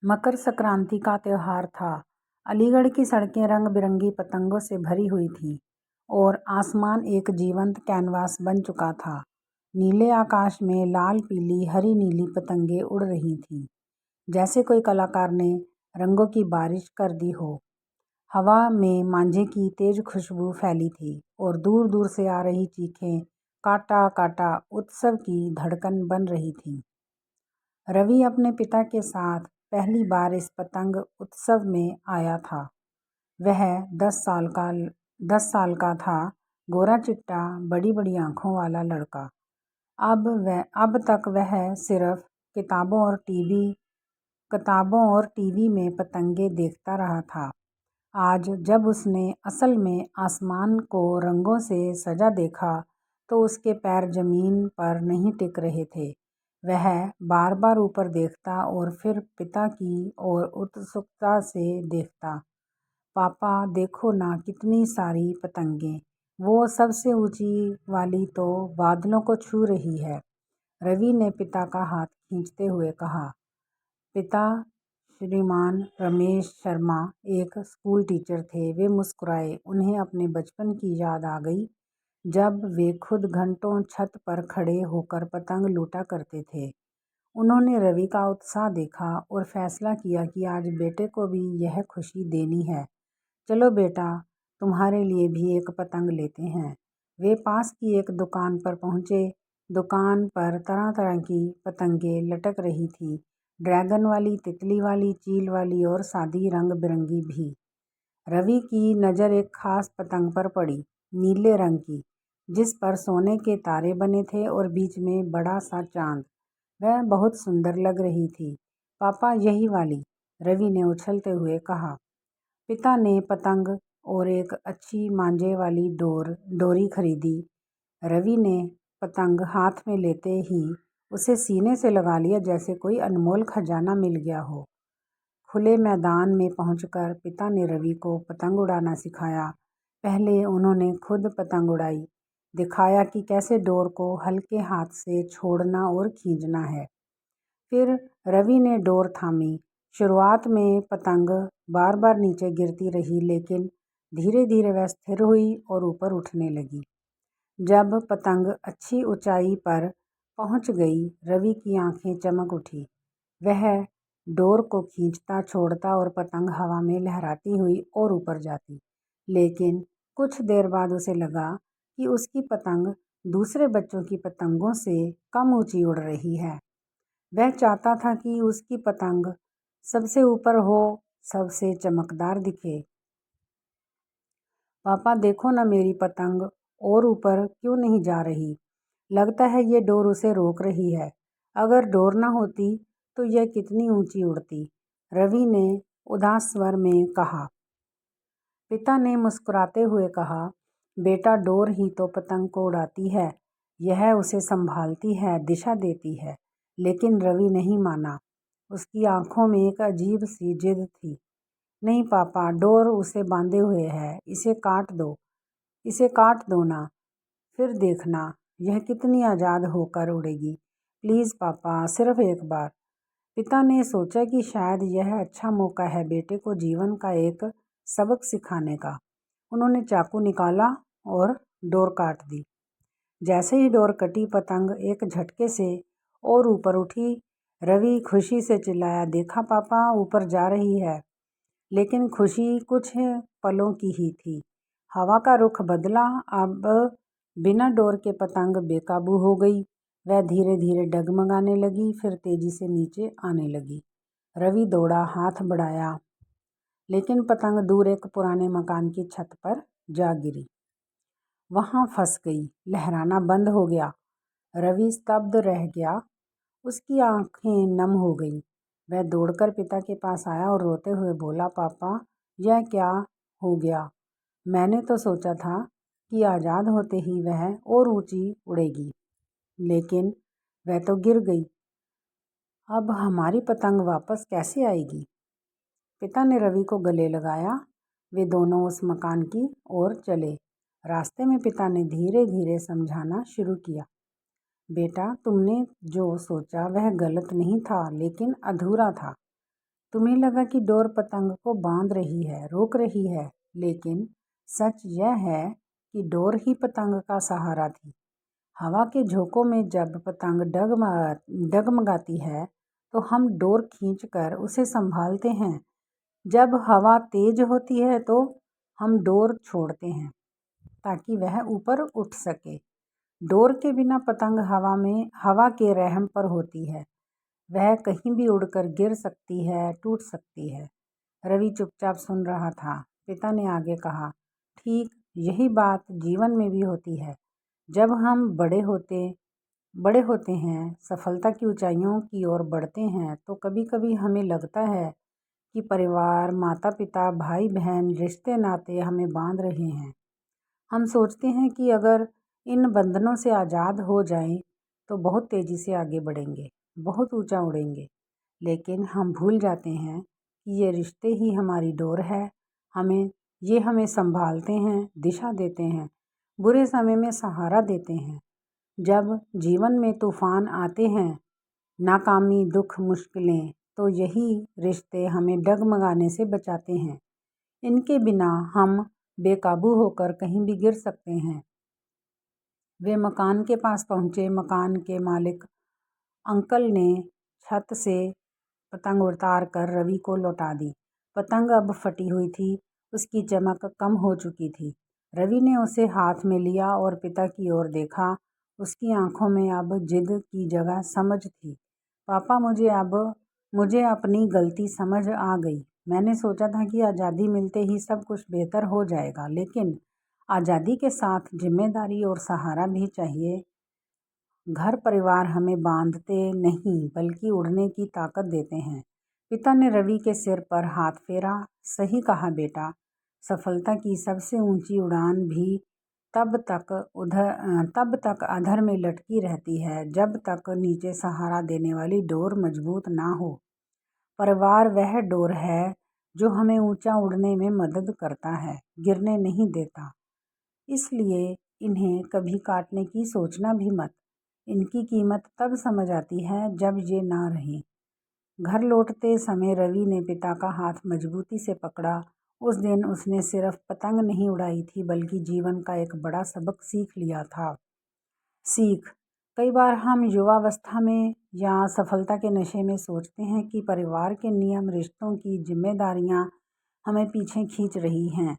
मकर संक्रांति का त्योहार था। अलीगढ़ की सड़कें रंग बिरंगी पतंगों से भरी हुई थीं और आसमान एक जीवंत कैनवास बन चुका था। नीले आकाश में लाल पीली हरी नीली पतंगें उड़ रही थीं, जैसे कोई कलाकार ने रंगों की बारिश कर दी हो। हवा में मांझे की तेज खुशबू फैली थी और दूर दूर से आ रही चीखें काटा काटा उत्सव की धड़कन बन रही थीं। रवि अपने पिता के साथ पहली बार इस पतंग उत्सव में आया था। वह 10 साल का था, गोरा चिट्टा बड़ी बड़ी आंखों वाला लड़का। अब तक वह सिर्फ किताबों और टीवी में पतंगे देखता रहा था। आज जब उसने असल में आसमान को रंगों से सजा देखा तो उसके पैर जमीन पर नहीं टिक रहे थे। वह बार बार ऊपर देखता और फिर पिता की ओर उत्सुकता से देखता। पापा देखो ना, कितनी सारी पतंगें, वो सबसे ऊंची वाली तो बादलों को छू रही है। रवि ने पिता का हाथ खींचते हुए कहा। पिता श्रीमान रमेश शर्मा एक स्कूल टीचर थे। वे मुस्कुराए। उन्हें अपने बचपन की याद आ गई, जब वे खुद घंटों छत पर खड़े होकर पतंग लूटा करते थे। उन्होंने रवि का उत्साह देखा और फैसला किया कि आज बेटे को भी यह खुशी देनी है। चलो बेटा, तुम्हारे लिए भी एक पतंग लेते हैं। वे पास की एक दुकान पर पहुंचे। दुकान पर तरह तरह की पतंगें लटक रही थी, ड्रैगन वाली, तितली वाली, चील वाली और सादी रंग बिरंगी भी। रवि की नज़र एक खास पतंग पर पड़ी, नीले रंग की, जिस पर सोने के तारे बने थे और बीच में बड़ा सा चांद। वह बहुत सुंदर लग रही थी। पापा, यही वाली, रवि ने उछलते हुए कहा। पिता ने पतंग और एक अच्छी मांझे वाली डोरी खरीदी। रवि ने पतंग हाथ में लेते ही उसे सीने से लगा लिया, जैसे कोई अनमोल खजाना मिल गया हो। खुले मैदान में पहुंचकर पिता ने रवि को पतंग उड़ाना सिखाया। पहले उन्होंने खुद पतंग उड़ाई, दिखाया कि कैसे डोर को हल्के हाथ से छोड़ना और खींचना है। फिर रवि ने डोर थामी। शुरुआत में पतंग बार बार नीचे गिरती रही, लेकिन धीरे धीरे वह स्थिर हुई और ऊपर उठने लगी। जब पतंग अच्छी ऊंचाई पर पहुंच गई, रवि की आंखें चमक उठी। वह डोर को खींचता, छोड़ता और पतंग हवा में लहराती हुई और ऊपर जाती। लेकिन कुछ देर बाद उसे लगा कि उसकी पतंग दूसरे बच्चों की पतंगों से कम ऊंची उड़ रही है। वह चाहता था कि उसकी पतंग सबसे ऊपर हो, सबसे चमकदार दिखे। पापा देखो ना, मेरी पतंग और ऊपर क्यों नहीं जा रही? लगता है ये डोर उसे रोक रही है। अगर डोर ना होती तो यह कितनी ऊंची उड़ती, रवि ने उदास स्वर में कहा। पिता ने मुस्कुराते हुए कहा, बेटा, डोर ही तो पतंग को उड़ाती है। यह उसे संभालती है, दिशा देती है। लेकिन रवि नहीं माना। उसकी आंखों में एक अजीब सी जिद थी। नहीं पापा, डोर उसे बांधे हुए है। इसे काट दो ना, फिर देखना यह कितनी आज़ाद होकर उड़ेगी। प्लीज़ पापा, सिर्फ एक बार। पिता ने सोचा कि शायद यह अच्छा मौका है बेटे को जीवन का एक सबक सिखाने का। उन्होंने चाकू निकाला और डोर काट दी। जैसे ही डोर कटी, पतंग एक झटके से और ऊपर उठी। रवि खुशी से चिल्लाया, देखा पापा, ऊपर जा रही है। लेकिन खुशी कुछ पलों की ही थी। हवा का रुख बदला। अब बिना डोर के पतंग बेकाबू हो गई। वह धीरे धीरे डगमगाने लगी, फिर तेजी से नीचे आने लगी। रवि दौड़ा, हाथ बढ़ाया, लेकिन पतंग दूर एक पुराने मकान की छत पर जा गिरी। वहां फंस गई, लहराना बंद हो गया। रवि स्तब्ध रह गया, उसकी आंखें नम हो गईं। वह दौड़कर पिता के पास आया और रोते हुए बोला, पापा, यह क्या हो गया? मैंने तो सोचा था कि आज़ाद होते ही वह और ऊंची उड़ेगी, लेकिन वह तो गिर गई। अब हमारी पतंग वापस कैसे आएगी? पिता ने रवि को गले लगाया। वे दोनों उस मकान की ओर चले। रास्ते में पिता ने धीरे धीरे समझाना शुरू किया, बेटा, तुमने जो सोचा वह गलत नहीं था, लेकिन अधूरा था। तुम्हें लगा कि डोर पतंग को बांध रही है, रोक रही है, लेकिन सच यह है कि डोर ही पतंग का सहारा थी। हवा के झोंकों में जब पतंग डगमगाती है तो हम डोर खींचकर उसे संभालते हैं। जब हवा तेज होती है तो हम डोर छोड़ते हैं ताकि वह ऊपर उठ सके। डोर के बिना पतंग हवा के रहम पर होती है। वह कहीं भी उड़कर गिर सकती है, टूट सकती है। रवि चुपचाप सुन रहा था। पिता ने आगे कहा, ठीक यही बात जीवन में भी होती है। जब हम बड़े होते हैं, सफलता की ऊंचाइयों की ओर बढ़ते हैं, तो कभी कभी हमें लगता है कि परिवार, माता पिता, भाई बहन, रिश्ते नाते हमें बांध रहे हैं। हम सोचते हैं कि अगर इन बंधनों से आज़ाद हो जाएं तो बहुत तेज़ी से आगे बढ़ेंगे, बहुत ऊंचा उड़ेंगे। लेकिन हम भूल जाते हैं कि ये रिश्ते ही हमारी डोर है। हमें संभालते हैं, दिशा देते हैं, बुरे समय में सहारा देते हैं। जब जीवन में तूफान आते हैं, नाकामी, दुख, मुश्किलें, तो यही रिश्ते हमें डगमगाने से बचाते हैं। इनके बिना हम बेकाबू होकर कहीं भी गिर सकते हैं। वे मकान के पास पहुंचे। मकान के मालिक अंकल ने छत से पतंग उतार कर रवि को लौटा दी। पतंग अब फटी हुई थी, उसकी चमक कम हो चुकी थी। रवि ने उसे हाथ में लिया और पिता की ओर देखा। उसकी आंखों में अब जिद की जगह समझ थी। पापा, मुझे अपनी गलती समझ आ गई। मैंने सोचा था कि आज़ादी मिलते ही सब कुछ बेहतर हो जाएगा, लेकिन आज़ादी के साथ जिम्मेदारी और सहारा भी चाहिए। घर परिवार हमें बांधते नहीं बल्कि उड़ने की ताकत देते हैं। पिता ने रवि के सिर पर हाथ फेरा। सही कहा बेटा, सफलता की सबसे ऊंची उड़ान भी तब तक अधर में लटकी रहती है जब तक नीचे सहारा देने वाली डोर मजबूत ना हो। परिवार वह डोर है जो हमें ऊंचा उड़ने में मदद करता है, गिरने नहीं देता। इसलिए इन्हें कभी काटने की सोचना भी मत। इनकी कीमत तब समझ आती है जब ये ना रहे। घर लौटते समय रवि ने पिता का हाथ मजबूती से पकड़ा। उस दिन उसने सिर्फ पतंग नहीं उड़ाई थी बल्कि जीवन का एक बड़ा सबक सीख लिया था। कई बार हम युवावस्था में या सफलता के नशे में सोचते हैं कि परिवार के नियम, रिश्तों की जिम्मेदारियां हमें पीछे खींच रही हैं।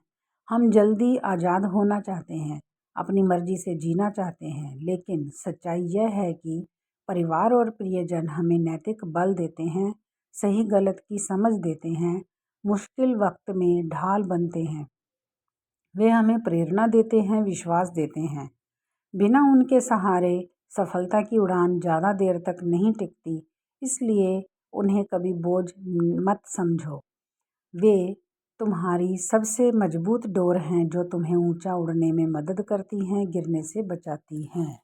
हम जल्दी आज़ाद होना चाहते हैं, अपनी मर्जी से जीना चाहते हैं, लेकिन सच्चाई यह है कि परिवार और प्रियजन हमें नैतिक बल देते हैं, सही गलत की समझ देते हैं, मुश्किल वक्त में ढाल बनते हैं। वे हमें प्रेरणा देते हैं, विश्वास देते हैं। बिना उनके सहारे सफलता की उड़ान ज़्यादा देर तक नहीं टिकती। इसलिए उन्हें कभी बोझ मत समझो। वे तुम्हारी सबसे मजबूत डोर हैं जो तुम्हें ऊंचा उड़ने में मदद करती हैं, गिरने से बचाती हैं।